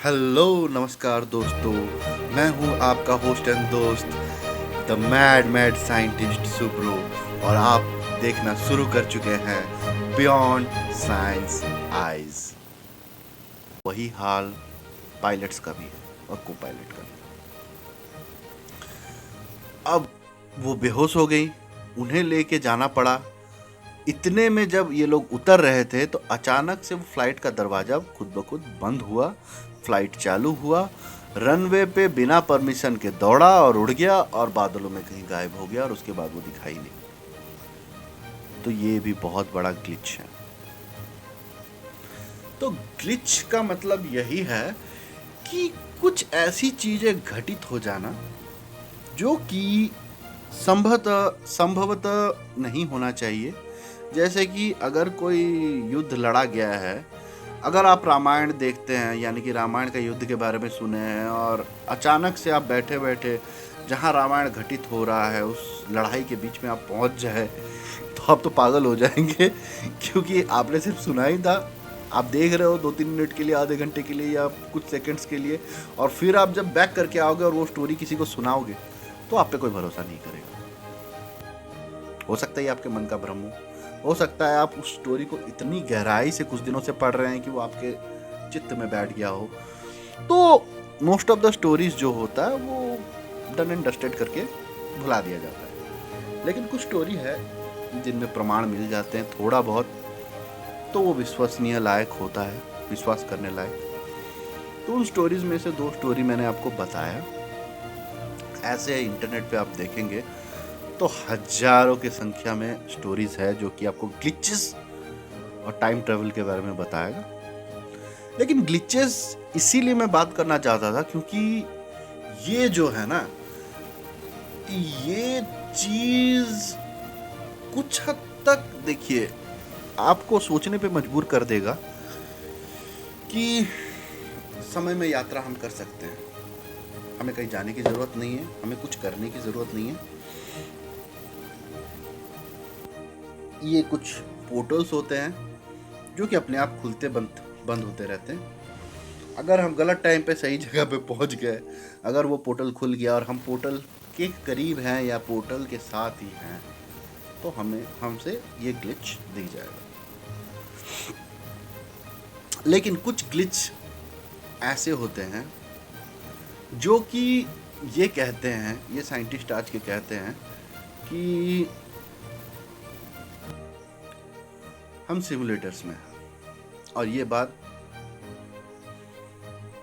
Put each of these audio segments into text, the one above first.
Hello नमस्कार दोस्तों। मैं हूं आपका होस्ट एंड दोस्त the mad mad scientist Subro, और आप देखना शुरू कर चुके हैं बियॉन्ड साइंस आइज। वही हाल पायलट्स का भी है और को पायलट का भी। अब वो बेहोश हो गई, उन्हें लेके जाना पड़ा। इतने में जब ये लोग उतर रहे थे तो अचानक से वो फ्लाइट का दरवाजा खुद ब खुद बंद हुआ। फ्लाइट चालू हुआ, रनवे पे बिना परमिशन के दौड़ा और उड़ गया और बादलों में कहीं गायब हो गया, और उसके बाद वो दिखाई नहीं। तो ये भी बहुत बड़ा ग्लिच है। तो ग्लिच का मतलब यही है कि कुछ ऐसी चीजें घटित हो जाना जो कि संभवतः नहीं होना चाहिए। जैसे कि अगर कोई युद्ध लड़ा गया है, अगर आप रामायण देखते हैं, यानी कि रामायण का युद्ध के बारे में सुने हैं, और अचानक से आप बैठे बैठे जहाँ रामायण घटित हो रहा है उस लड़ाई के बीच में आप पहुँच जाए, तो आप तो पागल हो जाएंगे क्योंकि आपने सिर्फ सुना ही था। आप देख रहे हो 2-3 मिनट के लिए, आधे घंटे के लिए, या कुछ सेकंड्स के लिए, और फिर आप जब बैक करके आओगे और वो स्टोरी किसी को सुनाओगे तो आप पे कोई भरोसा नहीं करेगा। हो सकता है आपके मन का भ्रम हो सकता है आप उस स्टोरी को इतनी गहराई से कुछ दिनों से पढ़ रहे हैं कि वो आपके चित्त में बैठ गया हो। तो मोस्ट ऑफ द स्टोरीज जो होता है वो डन एंड डस्टेड करके भुला दिया जाता है। लेकिन कुछ स्टोरी है जिनमें प्रमाण मिल जाते हैं थोड़ा बहुत, तो वो विश्वसनीय लायक होता है, विश्वास करने लायक। तो उन स्टोरीज में से 2 स्टोरी मैंने आपको बताया। ऐसे इंटरनेट पे आप देखेंगे तो हजारों की संख्या में स्टोरीज है जो कि आपको ग्लिचेस और टाइम ट्रेवल के बारे में बताएगा। लेकिन ग्लिचेस इसीलिए मैं बात करना चाहता था क्योंकि ये जो है ना, ये चीज कुछ हद तक देखिए आपको सोचने पे मजबूर कर देगा कि समय में यात्रा हम कर सकते हैं। हमें कहीं जाने की जरूरत नहीं है, हमें कुछ करने की जरूरत नहीं है। ये कुछ पोर्टल्स होते हैं जो कि अपने आप खुलते बंद होते रहते हैं। अगर हम गलत टाइम पे सही जगह पे पहुंच गए, अगर वो पोर्टल खुल गया और हम पोर्टल के करीब हैं या पोर्टल के साथ ही हैं, तो हमें हमसे ये ग्लिच दिख जाएगा। लेकिन कुछ ग्लिच ऐसे होते हैं जो कि ये कहते हैं, ये साइंटिस्ट आज के कहते हैं कि हम सिमुलेटर्स में हैं, और ये बात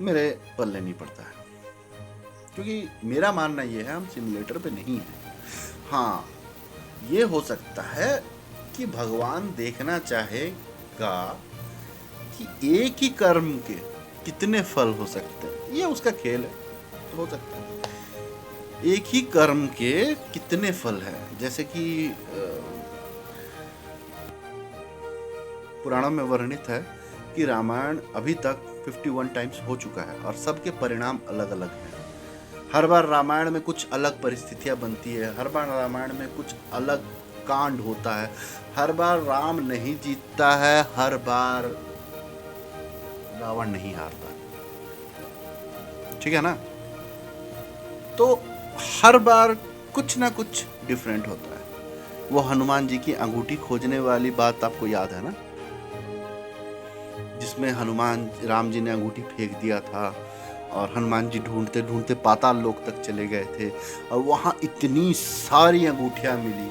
मेरे पल्ले नहीं पड़ता है, क्योंकि मेरा मानना ये है हम सिमुलेटर पे नहीं हैं। हाँ, ये हो सकता है कि भगवान देखना चाहेगा कि एक ही कर्म के कितने फल हो सकते हैं, ये उसका खेल है। तो हो सकता है एक ही कर्म के कितने फल हैं। जैसे कि पुराणों में वर्णित है कि रामायण अभी तक 51 टाइम्स हो चुका है और सबके परिणाम अलग अलग हैं। हर बार रामायण में कुछ अलग परिस्थितियां बनती है, हर बार रामायण में कुछ अलग कांड होता है, हर बार राम नहीं जीतता है, हर बार रावण नहीं हारता। ठीक है ना? तो हर बार कुछ ना कुछ डिफरेंट होता है। वो हनुमान जी की अंगूठी खोजने वाली बात आपको याद है ना, जिसमें हनुमान राम जी ने अंगूठी फेंक दिया था और हनुमान जी ढूंढते ढूंढते पाताल लोक तक चले गए थे और वहां इतनी सारी अंगूठियां मिली।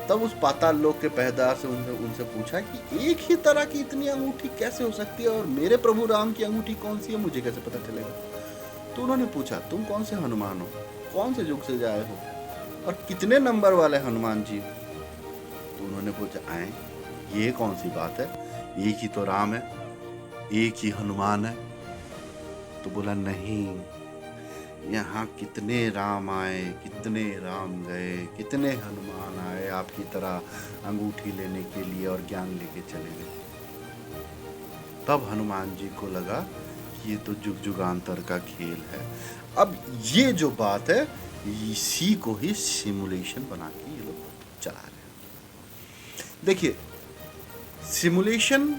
तब उस पाताल लोक के पहरेदार से उनसे पूछा कि एक ही तरह की इतनी अंगूठी कैसे हो सकती है, और मेरे प्रभु राम की अंगूठी कौन सी है, मुझे कैसे पता चलेगा? तो उन्होंने पूछा, तुम कौन से हनुमान हो, कौन से युग से आए हो, और कितने नंबर वाले हनुमान जी? तो उन्होंने पूछा, आए ये कौन सी बात है, एक ही तो राम है, एक ही हनुमान है। तो बोला, नहीं, यहाँ कितने राम आए, कितने राम गए, कितने हनुमान आए आपकी तरह अंगूठी लेने के लिए और ज्ञान लेके चले गए। तब हनुमान जी को लगा कि ये तो जुग जुगांतर का खेल है। अब ये जो बात है, इसी को ही सिमुलेशन बना के ये लोग चला रहे हैं। देखिए, सिमुलेशन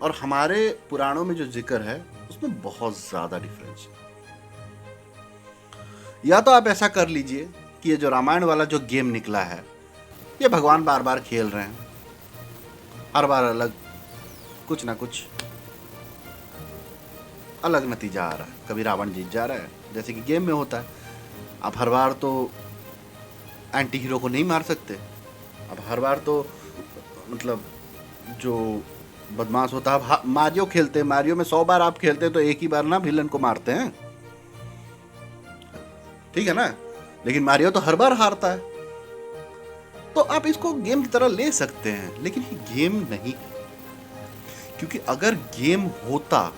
और हमारे पुराणों में जो जिक्र है उसमें बहुत ज़्यादा डिफरेंस है। या तो आप ऐसा कर लीजिए कि ये जो रामायण वाला जो गेम निकला है, ये भगवान बार बार खेल रहे हैं, हर बार अलग कुछ ना कुछ अलग नतीजा आ रहा है। कभी रावण जीत जा रहा है, जैसे कि गेम में होता है। आप हर बार तो एंटी हीरो को नहीं मार सकते। अब हर बार तो मतलब जो बदमाश होता है, आप मारियो खेलते हैं, मारियो में 100 बार आप खेलते हैं तो एक ही बार ना विलन को मारते हैं, ठीक है ना। लेकिन मारियो तो हर बार हारता है। तो आप इसको गेम की तरह ले सकते हैं, लेकिन ये गेम नहीं है। क्योंकि अगर गेम होता,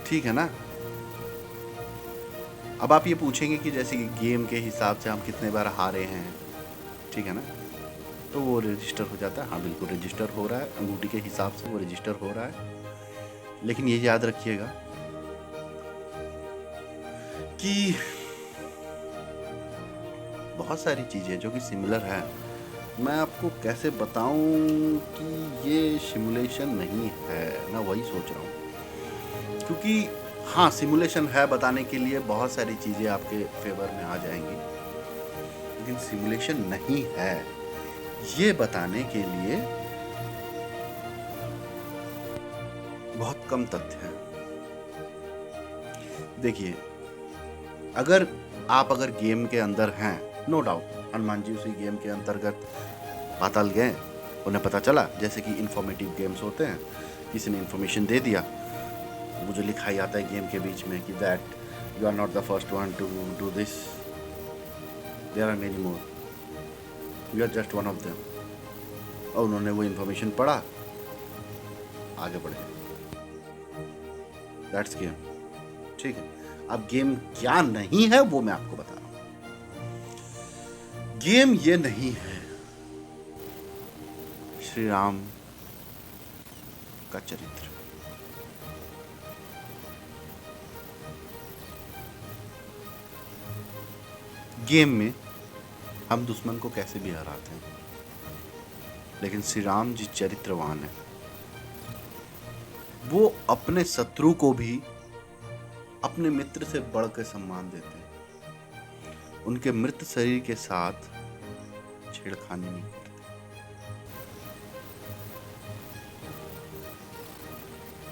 ठीक है ना। अब आप ये पूछेंगे कि जैसे कि गेम के हिसाब से हम कितने बार हारे हैं, ठीक है ना, तो वो रजिस्टर हो जाता है। हाँ बिल्कुल रजिस्टर हो रहा है, अंगूठी के हिसाब से वो रजिस्टर हो रहा है। लेकिन ये याद रखिएगा कि बहुत सारी चीज़ें जो कि सिमिलर है, मैं आपको कैसे बताऊं कि ये सिमुलेशन नहीं है, मैं वही सोच रहा हूँ। क्योंकि हाँ सिमुलेशन है बताने के लिए बहुत सारी चीज़ें आपके फेवर में आ जाएंगी, लेकिन सिमुलेशन नहीं है ये बताने के लिए बहुत कम तथ्य हैं। देखिए, अगर गेम के अंदर हैं, नो डाउट हनुमान जी उसी गेम के अंतर्गत पाताल गए, उन्हें पता चला, जैसे कि इंफॉर्मेटिव गेम्स होते हैं, किसी ने इंफॉर्मेशन दे दिया, वो जो लिखा ही आता है गेम के बीच में कि that you are not the first one to do this, there are many more, you are just one of them. और उन्होंने वो इंफॉर्मेशन पढ़ा, आगे बढ़ गए, दैट्स गेम, ठीक है। अब गेम क्या नहीं है वो मैं आपको बता रहा हूं। गेम ये नहीं है श्री राम का चरित्र। गेम में हम दुश्मन को कैसे भी हराते हैं, लेकिन श्री राम जी चरित्रवान है। वो अपने शत्रु को भी अपने मित्र से बढ़ के सम्मान देते हैं। उनके मृत शरीर के साथ छेड़खानी नहीं करते।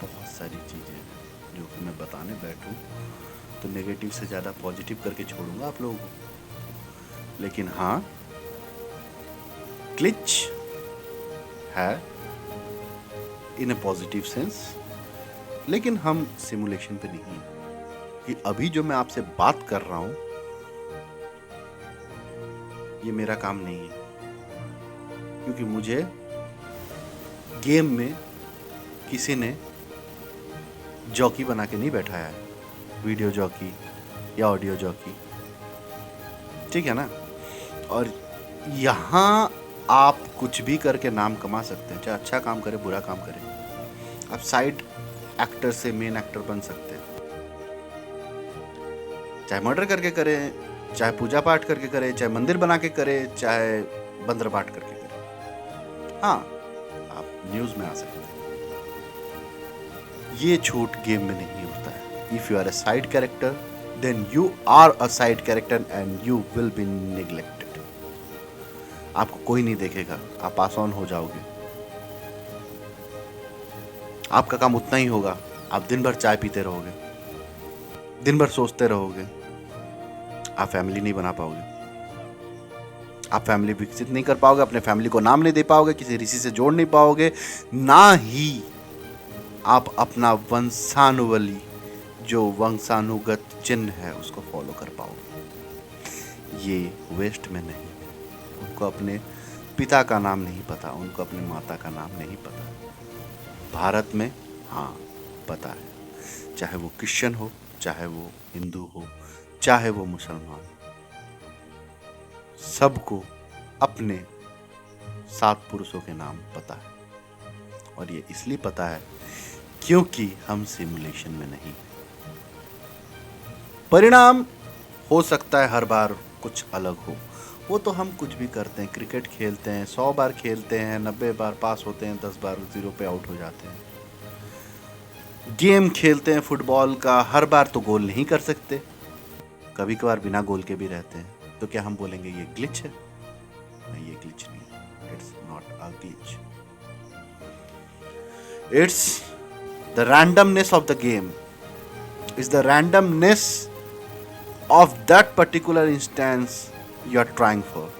बहुत सारी चीजें हैं जो कि मैं बताने बैठूं तो नेगेटिव से ज्यादा पॉजिटिव करके छोड़ूंगा आप लोगों को। लेकिन हाँ ग्लिच है इन ए पॉजिटिव सेंस, लेकिन हम सिमुलेशन पे नहीं हैं। कि अभी जो मैं आपसे बात कर रहा हूं ये मेरा काम नहीं है, क्योंकि मुझे गेम में किसी ने जॉकी बना के नहीं बैठाया है, वीडियो जॉकी या ऑडियो जॉकी, ठीक है ना। और यहाँ आप कुछ भी करके नाम कमा सकते हैं, चाहे अच्छा काम करे बुरा काम करे। आप साइड एक्टर से मेन एक्टर बन सकते हैं, चाहे मर्डर करके करें, चाहे पूजा पाठ करके करें, चाहे मंदिर बना के करें, चाहे बंदर पाठ करके करें। हाँ आप न्यूज में आ सकते हैं। ये छूट गेम में नहीं होता है। If you are a side character then you are a side character and you will be neglected. आपको कोई नहीं देखेगा, आप पास ऑन हो जाओगे। आपका काम उतना ही होगा, आप दिन भर चाय पीते रहोगे, दिन भर सोचते रहोगे, आप फैमिली नहीं बना पाओगे, आप फैमिली विकसित नहीं कर पाओगे, अपने फैमिली को नाम नहीं दे पाओगे, किसी ऋषि से जोड़ नहीं पाओगे, ना ही आप अपना वंशानुवली जो वंशानुगत चिन्ह है उसको फॉलो कर पाओगे। ये वेस्ट में नहीं है। उनको अपने पिता का नाम नहीं पता, उनको अपनी माता का नाम नहीं पता। भारत में हाँ पता है, चाहे वो क्रिश्चियन हो, चाहे वो हिंदू हो, चाहे वो मुसलमान, सबको अपने 7 पुरुषों के नाम पता है। और ये इसलिए पता है क्योंकि हम सिमुलेशन में नहीं। परिणाम हो सकता है हर बार कुछ अलग हो, वो तो हम कुछ भी करते हैं, क्रिकेट खेलते हैं, 100 बार खेलते हैं, 90 बार पास होते हैं, 10 बार 0 पे आउट हो जाते हैं। गेम खेलते हैं फुटबॉल का, हर बार तो गोल नहीं कर सकते, कभी कभार बिना गोल के भी रहते हैं, तो क्या हम बोलेंगे ये ग्लिच है? नहीं, ये ग्लिच नहीं, it's not a glitch, it's the randomness of the game, it's the randomness of that particular instance you are trying for.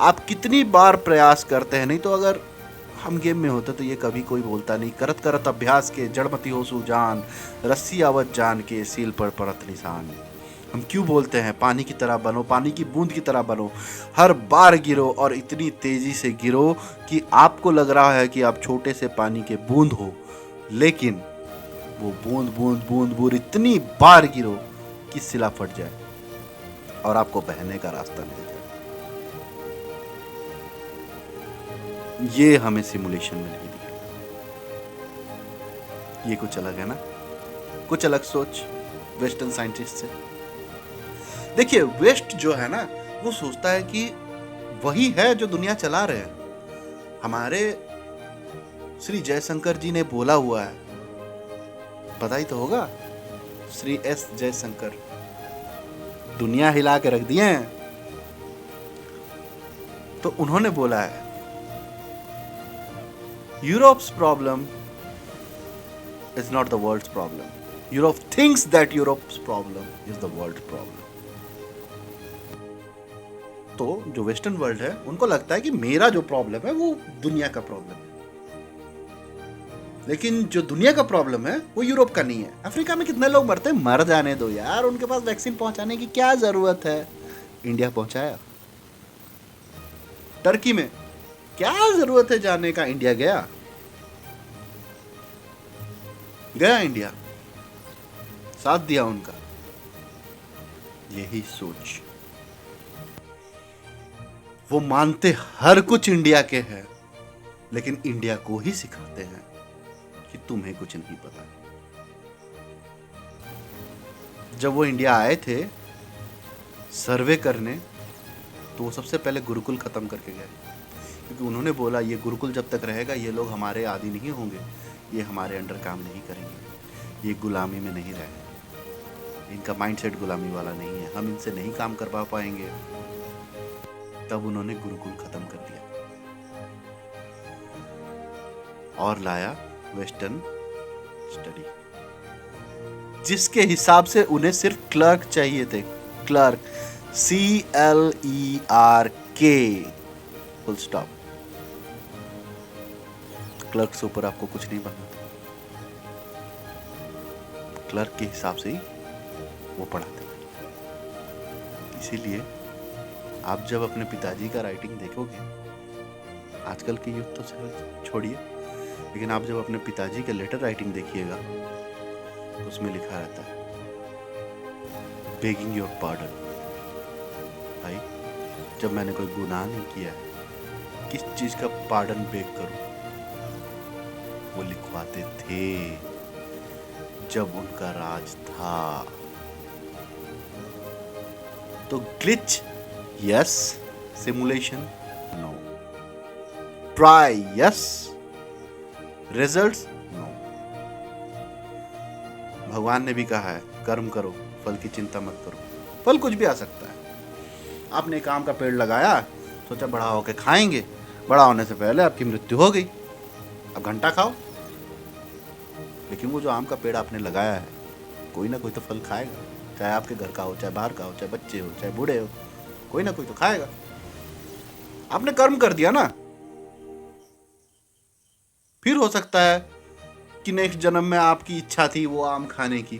आप कितनी बार प्रयास करते हैं, नहीं तो अगर हम गेम में होते तो ये कभी कोई बोलता नहीं, करत करत अभ्यास के जड़मती हो सुजान, रस्सी आवत जान के सील पर परत निशान। हम क्यों बोलते हैं पानी की तरह बनो, पानी की बूंद की तरह बनो, हर बार गिरो और इतनी तेजी से गिरो कि आपको लग रहा है कि आप छोटे से पानी के बूंद हो, लेकिन वो बूंद बूंद बूंद बूंद इतनी बार गिरो कि सिला फट जाए और आपको बहने का रास्ता मिल जाए। ये हमें सिमुलेशन में नहीं दिया। ये कुछ अलग है ना, कुछ अलग सोच वेस्टर्न साइंटिस्ट से। देखिए, वेस्ट जो है ना, वो सोचता है कि वही है जो दुनिया चला रहे हैं। हमारे श्री जयशंकर जी ने बोला हुआ है, पता ही तो होगा, श्री एस जयशंकर दुनिया हिला के रख दिए हैं। तो उन्होंने बोला है, Europe's problem is not the world's problem, Europe thinks that Europe's problem is the world problem. तो जो वेस्टर्न वर्ल्ड है, उनको लगता है कि मेरा जो प्रॉब्लम है वो दुनिया का प्रॉब्लम है, लेकिन जो दुनिया का प्रॉब्लम है वो यूरोप का नहीं है। अफ्रीका में कितने लोग मरते हैं, मर जाने दो यार, उनके पास वैक्सीन पहुंचाने की क्या जरूरत है। इंडिया पहुंचाया। टर्की में क्या जरूरत है जाने का, इंडिया गया इंडिया, साथ दिया उनका। यही सोच, वो मानते हर कुछ इंडिया के है, लेकिन इंडिया को ही सिखाते हैं कि तुम्हें कुछ नहीं पता। जब वो इंडिया आए थे सर्वे करने, तो वो सबसे पहले गुरुकुल खत्म करके गए, क्योंकि उन्होंने बोला ये गुरुकुल जब तक रहेगा ये लोग हमारे आदी नहीं होंगे, ये हमारे अंडर काम नहीं करेंगे, ये गुलामी में नहीं रहेंगे, इनका माइंडसेट गुलामी वाला नहीं है, हम इनसे नहीं काम करवा पाएंगे। तब उन्होंने गुरुकुल खत्म कर दिया और लाया वेस्टर्न स्टडी, जिसके हिसाब से उन्हें सिर्फ क्लर्क चाहिए थे, clerk, CLERK, full stop. Clerk से ऊपर आपको कुछ नहीं बनना, क्लर्क के हिसाब से ही वो पढ़ाते थे। इसीलिए आप जब अपने पिताजी का राइटिंग देखोगे, आजकल के युग तो छोड़िए, लेकिन आप जब अपने पिताजी के लेटर राइटिंग देखिएगा तो उसमें लिखा रहता है, बेगिंग योर पार्डन। भाई, जब मैंने कोई गुनाह नहीं किया है, किस चीज का पार्डन बेग करूं? वो लिखवाते थे जब उनका राज था। तो glitch yes, simulation no, try yes, results no. भगवान ने भी कहा है, कर्म करो, फल की चिंता मत करो। फल कुछ भी आ सकता है। आपने एक आम का पेड़ लगाया, सोचा बड़ा होके खाएंगे, बड़ा होने से पहले आपकी मृत्यु हो गई, अब घंटा खाओ। लेकिन वो जो आम का पेड़ आपने लगाया है, कोई ना कोई तो फल खाएगा, चाहे आपके घर का हो, चाहे बाहर का हो, चाहे बच्चे हो, चाहे बूढ़े हो, कोई ना कोई तो खाएगा। आपने कर्म कर दिया ना। फिर हो सकता है कि नेक्स्ट जन्म में आपकी इच्छा थी वो आम खाने की,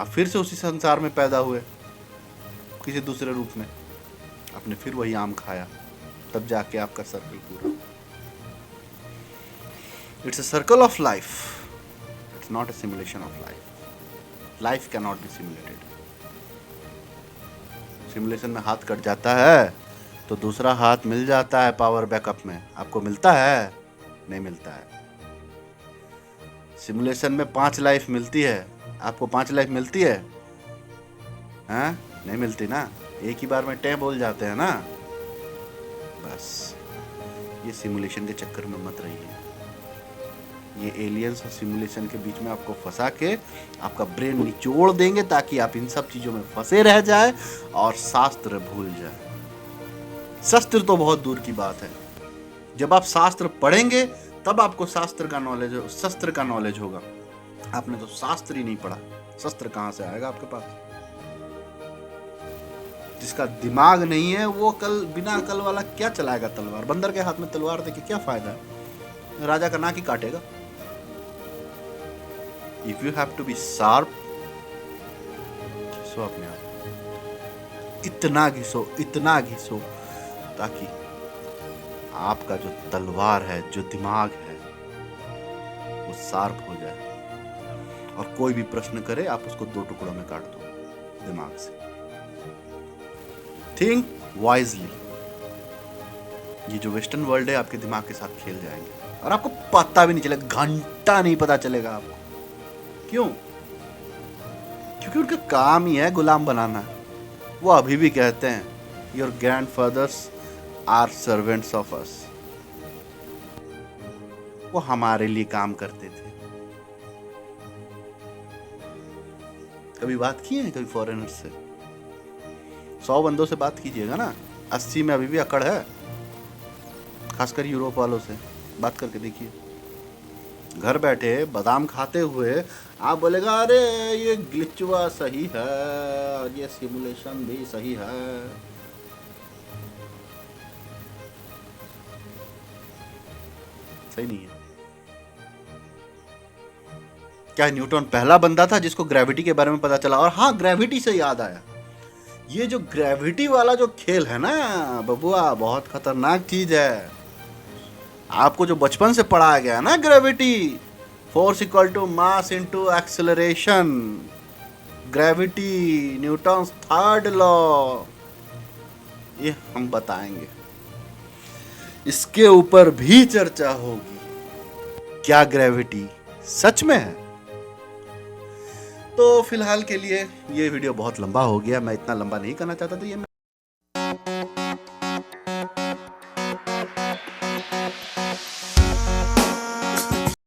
आप फिर से उसी संसार में पैदा हुए किसी दूसरे रूप में, आपने फिर वही आम खाया, तब जाके आपका सर्कल पूरा। It's a circle of life, it's not a simulation of life. Life can not be simulated. Simulation में हाथ कट जाता है तो दूसरा हाथ मिल जाता है पावर बैकअप में, आपको मिलता है? नहीं मिलता है। सिमुलेशन में 5 लाइफ मिलती है, आपको 5 लाइफ मिलती है? हाँ, नहीं मिलती ना, एक ही बार में टे बोल जाते हैं ना। बस ये सिमुलेशन के चक्कर में मत रहिए, ये एलियंस और सिमुलेशन के बीच में आपको फंसा के आपका ब्रेन निचोड़ देंगे ताकि आप इन सब चीजों में फंसे रह जाए और शास्त्र भूल जाए। शस्त्र तो बहुत दूर की बात है, जब आप शास्त्र पढ़ेंगे तब आपको शस्त्र का नॉलेज होगा। आपने तो शास्त्र ही नहीं पढ़ा, शस्त्र कहां से आएगा आपके पास? जिसका दिमाग नहीं है वो बिना अकल वाला क्या चलाएगा तलवार? बंदर के हाथ में तलवार देके क्या फायदा है? राजा का नाक ही काटेगा। If you have to be sharp, घिसो अपने आप, इतना घिसो ताकि आपका जो तलवार है, जो दिमाग है, वो शार्प हो जाए और कोई भी प्रश्न करे आप उसको 2 टुकड़ों में काट दो दिमाग से। Think wisely. ये जो वेस्टर्न वर्ल्ड है आपके दिमाग के साथ खेल जाएंगे और आपको पता भी नहीं चलेगा, घंटा नहीं पता चलेगा आपको। क्यों? क्योंकि उनका काम ही है गुलाम बनाना। वो अभी भी कहते हैं your grandfathers are servants of us. वो हमारे लिए काम करते थे। कभी बात किए हैं कभी फॉरेनर से? 100 बंदों से बात कीजिएगा ना, 80 में अभी भी अकड़ है। खासकर यूरोप वालों से बात करके देखिए, घर बैठे बादाम खाते हुए आप बोलेगा अरे ये ग्लिचुआ सही है और ये सिमुलेशन भी सही है। सही नहीं है। क्या न्यूटन पहला बंदा था जिसको ग्रेविटी के बारे में पता चला? और हाँ, ग्रेविटी से याद आया, ये जो ग्रेविटी वाला जो खेल है ना बबुआ, बहुत खतरनाक चीज है। आपको जो बचपन से पढ़ाया गया ना, gravity, force equal to mass into acceleration, gravity, Newton's 3rd law, ये हम बताएंगे। इसके ऊपर भी चर्चा होगी। क्या ग्रेविटी सच में है? तो फिलहाल के लिए ये वीडियो बहुत लंबा हो गया, मैं इतना लंबा नहीं करना चाहता था। ये